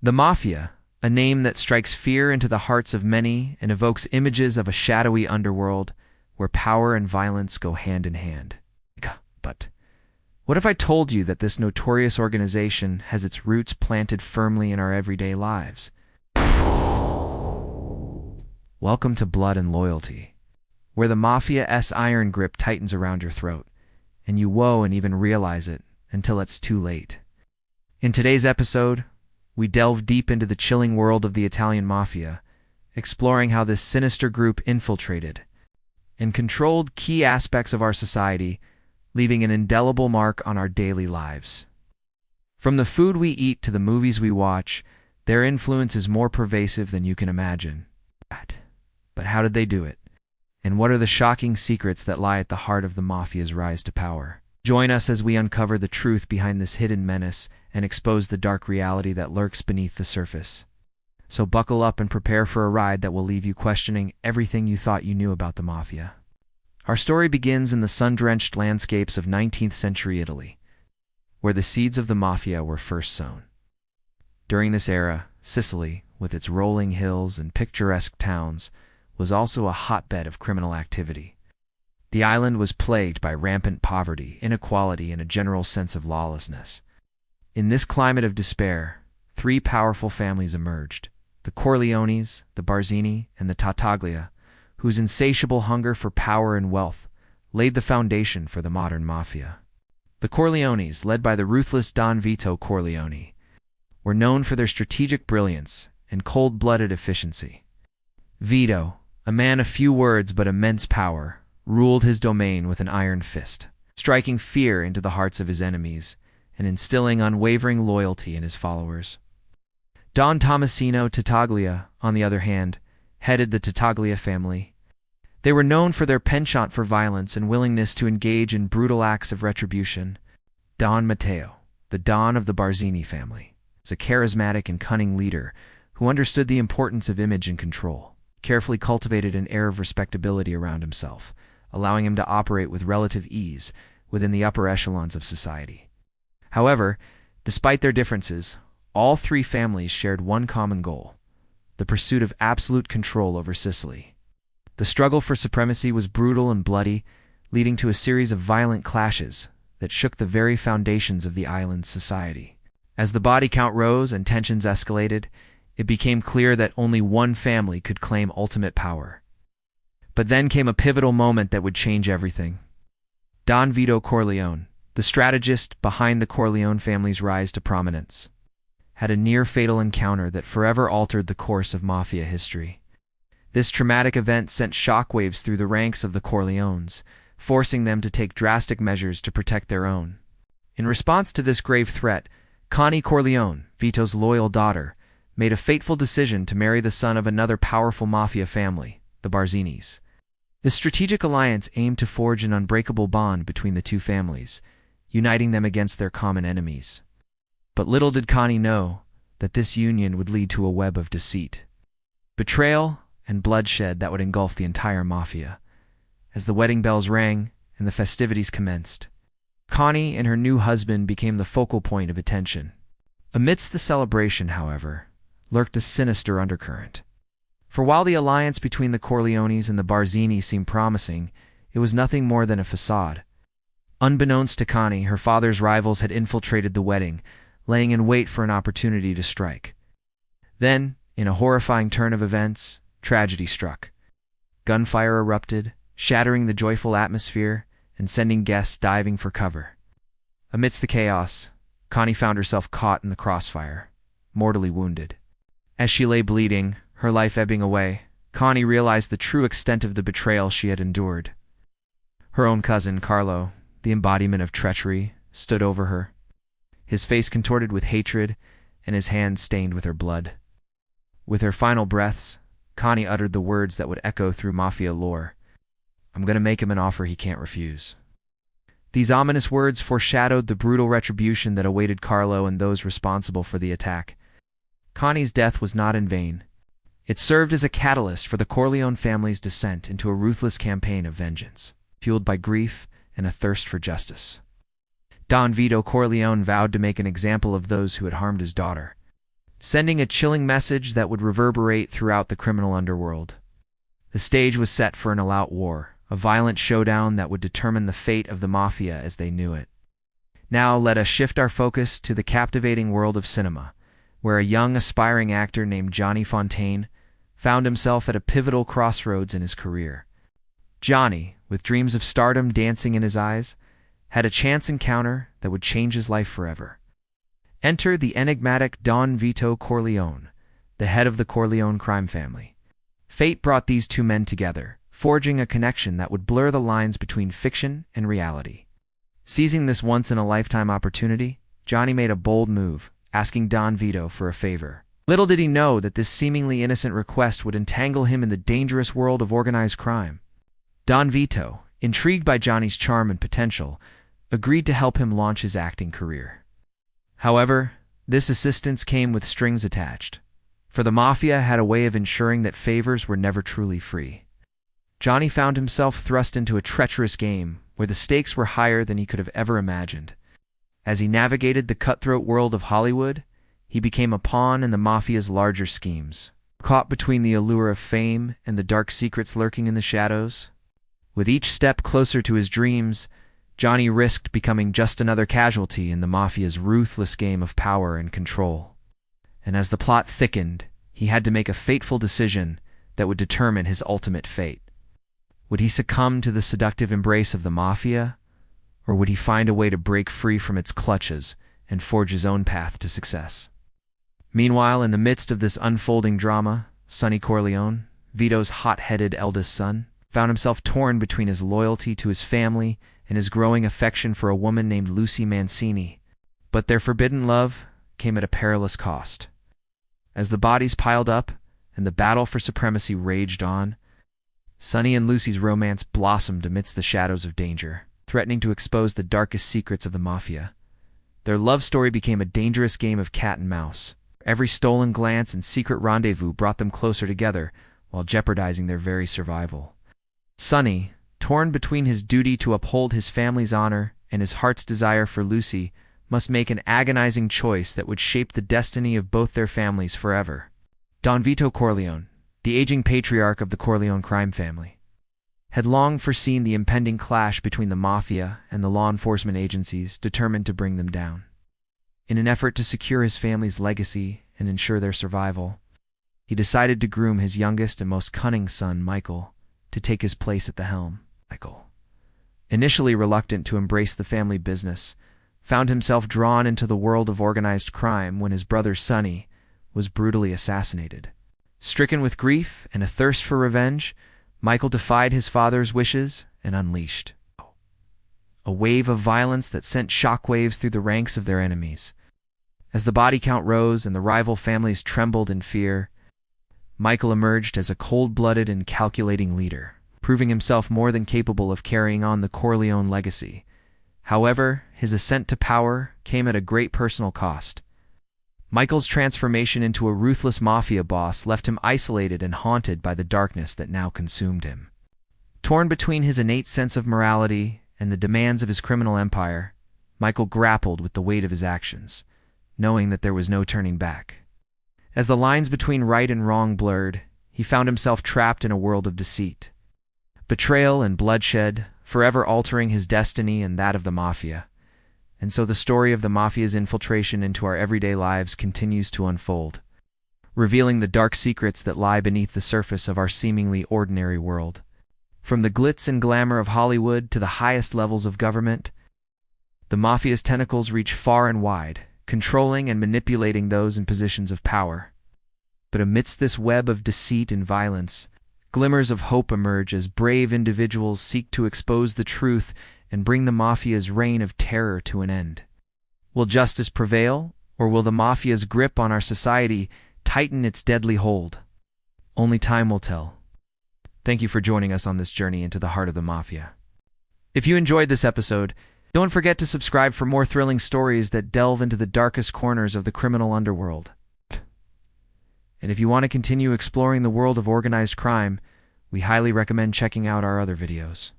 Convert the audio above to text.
The Mafia, a name that strikes fear into the hearts of many and evokes images of a shadowy underworld where power and violence go hand in hand. But what if I told you that this notorious organization has its roots planted firmly in our everyday lives? Welcome to Blood and Loyalty, where the Mafia's iron grip tightens around your throat, and you won't even realize it until it's too late. In today's episode, we delve deep into the chilling world of the Italian Mafia, exploring how this sinister group infiltrated and controlled key aspects of our society, leaving an indelible mark on our daily lives. From the food we eat to the movies we watch, their influence is more pervasive than you can imagine. But how did they do it? And what are the shocking secrets that lie at the heart of the Mafia's rise to power? Join us as we uncover the truth behind this hidden menace and expose the dark reality that lurks beneath the surface. So buckle up and prepare for a ride that will leave you questioning everything you thought you knew about the Mafia. Our story begins in the sun-drenched landscapes of 19th century Italy, where the seeds of the Mafia were first sown. During this era, Sicily, with its rolling hills and picturesque towns, was also a hotbed of criminal activity. The island was plagued by rampant poverty, inequality, and a general sense of lawlessness. In this climate of despair, three powerful families emerged: the Corleones, the Barzini, and the Tartaglia, whose insatiable hunger for power and wealth laid the foundation for the modern Mafia. The Corleones, led by the ruthless Don Vito Corleone, were known for their strategic brilliance and cold-blooded efficiency. Vito, a man of few words but immense power, ruled his domain with an iron fist, striking fear into the hearts of his enemies and instilling unwavering loyalty in his followers. Don Tommasino Tartaglia, on the other hand, headed the Tartaglia family. They were known for their penchant for violence and willingness to engage in brutal acts of retribution. Don Matteo, the Don of the Barzini family, was a charismatic and cunning leader who understood the importance of image and control, carefully cultivated an air of respectability around himself, allowing him to operate with relative ease within the upper echelons of society. However, despite their differences, all three families shared one common goal: the pursuit of absolute control over Sicily. The struggle for supremacy was brutal and bloody, leading to a series of violent clashes that shook the very foundations of the island's society. As the body count rose and tensions escalated, it became clear that only one family could claim ultimate power. But then came a pivotal moment that would change everything. Don Vito Corleone, the strategist behind the Corleone family's rise to prominence, had a near-fatal encounter that forever altered the course of Mafia history. This traumatic event sent shockwaves through the ranks of the Corleones, forcing them to take drastic measures to protect their own. In response to this grave threat, Connie Corleone, Vito's loyal daughter, made a fateful decision to marry the son of another powerful Mafia family, the Barzinis. This strategic alliance aimed to forge an unbreakable bond between the two families, uniting them against their common enemies. But little did Connie know that this union would lead to a web of deceit, betrayal, and bloodshed that would engulf the entire Mafia. As the wedding bells rang and the festivities commenced, Connie and her new husband became the focal point of attention. Amidst the celebration, however, lurked a sinister undercurrent. For while the alliance between the Corleones and the Barzini seemed promising, it was nothing more than a facade. Unbeknownst to Connie, her father's rivals had infiltrated the wedding, laying in wait for an opportunity to strike. Then, in a horrifying turn of events, tragedy struck. Gunfire erupted, shattering the joyful atmosphere and sending guests diving for cover. Amidst the chaos, Connie found herself caught in the crossfire, mortally wounded. As she lay bleeding, her life ebbing away, Connie realized the true extent of the betrayal she had endured. Her own cousin, Carlo, the embodiment of treachery, stood over her, his face contorted with hatred and his hands stained with her blood. With her final breaths, Connie uttered the words that would echo through Mafia lore: "I'm going to make him an offer he can't refuse." These ominous words foreshadowed the brutal retribution that awaited Carlo and those responsible for the attack. Connie's death was not in vain. It served as a catalyst for the Corleone family's descent into a ruthless campaign of vengeance, fueled by grief and a thirst for justice. Don Vito Corleone vowed to make an example of those who had harmed his daughter. sending a chilling message that would reverberate throughout the criminal underworld. The stage was set for an all-out war, a violent showdown that would determine the fate of the Mafia as they knew it. Now let us shift our focus to the captivating world of cinema, where a young aspiring actor named Johnny Fontaine found himself at a pivotal crossroads in his career. Johnny, with dreams of stardom dancing in his eyes, had a chance encounter that would change his life forever. Enter the enigmatic Don Vito Corleone, the head of the Corleone crime family. Fate brought these two men together, forging a connection that would blur the lines between fiction and reality. Seizing this once-in-a-lifetime opportunity, Johnny made a bold move, asking Don Vito for a favor. Little did he know that this seemingly innocent request would entangle him in the dangerous world of organized crime. Don Vito, intrigued by Johnny's charm and potential, agreed to help him launch his acting career. However, this assistance came with strings attached, for the Mafia had a way of ensuring that favors were never truly free. Johnny found himself thrust into a treacherous game where the stakes were higher than he could have ever imagined. As he navigated the cutthroat world of Hollywood, he became a pawn in the Mafia's larger schemes. Caught between the allure of fame and the dark secrets lurking in the shadows, with each step closer to his dreams, Johnny risked becoming just another casualty in the Mafia's ruthless game of power and control. And as the plot thickened, he had to make a fateful decision that would determine his ultimate fate. Would he succumb to the seductive embrace of the Mafia, or would he find a way to break free from its clutches and forge his own path to success? Meanwhile, in the midst of this unfolding drama, Sonny Corleone, Vito's hot-headed eldest son, found himself torn between his loyalty to his family and his growing affection for a woman named Lucy Mancini. But their forbidden love came at a perilous cost. As the bodies piled up and the battle for supremacy raged on, Sonny and Lucy's romance blossomed amidst the shadows of danger, threatening to expose the darkest secrets of the Mafia. Their love story became a dangerous game of cat and mouse. Every stolen glance and secret rendezvous brought them closer together while jeopardizing their very survival. Sonny, torn between his duty to uphold his family's honor and his heart's desire for Lucy, must make an agonizing choice that would shape the destiny of both their families forever. Don Vito Corleone, the aging patriarch of the Corleone crime family, had long foreseen the impending clash between the Mafia and the law enforcement agencies determined to bring them down. In an effort to secure his family's legacy and ensure their survival, he decided to groom his youngest and most cunning son, Michael, to take his place at the helm. Michael, initially reluctant to embrace the family business, found himself drawn into the world of organized crime when his brother Sonny was brutally assassinated. Stricken with grief and a thirst for revenge, Michael defied his father's wishes and unleashed a wave of violence that sent shockwaves through the ranks of their enemies. As the body count rose and the rival families trembled in fear, Michael emerged as a cold-blooded and calculating leader, proving himself more than capable of carrying on the Corleone legacy. However, his ascent to power came at a great personal cost. Michael's transformation into a ruthless Mafia boss left him isolated and haunted by the darkness that now consumed him. Torn between his innate sense of morality and the demands of his criminal empire, Michael grappled with the weight of his actions, knowing that there was no turning back. As the lines between right and wrong blurred, he found himself trapped in a world of deceit, betrayal, and bloodshed, forever altering his destiny and that of the Mafia. And so the story of the Mafia's infiltration into our everyday lives continues to unfold, revealing the dark secrets that lie beneath the surface of our seemingly ordinary world. From the glitz and glamour of Hollywood to the highest levels of government, the Mafia's tentacles reach far and wide, controlling and manipulating those in positions of power. But amidst this web of deceit and violence, glimmers of hope emerge as brave individuals seek to expose the truth and bring the Mafia's reign of terror to an end. Will justice prevail, or will the Mafia's grip on our society tighten its deadly hold? Only time will tell. Thank you for joining us on this journey into the heart of the Mafia. If you enjoyed this episode, don't forget to subscribe for more thrilling stories that delve into the darkest corners of the criminal underworld. And if you want to continue exploring the world of organized crime, we highly recommend checking out our other videos.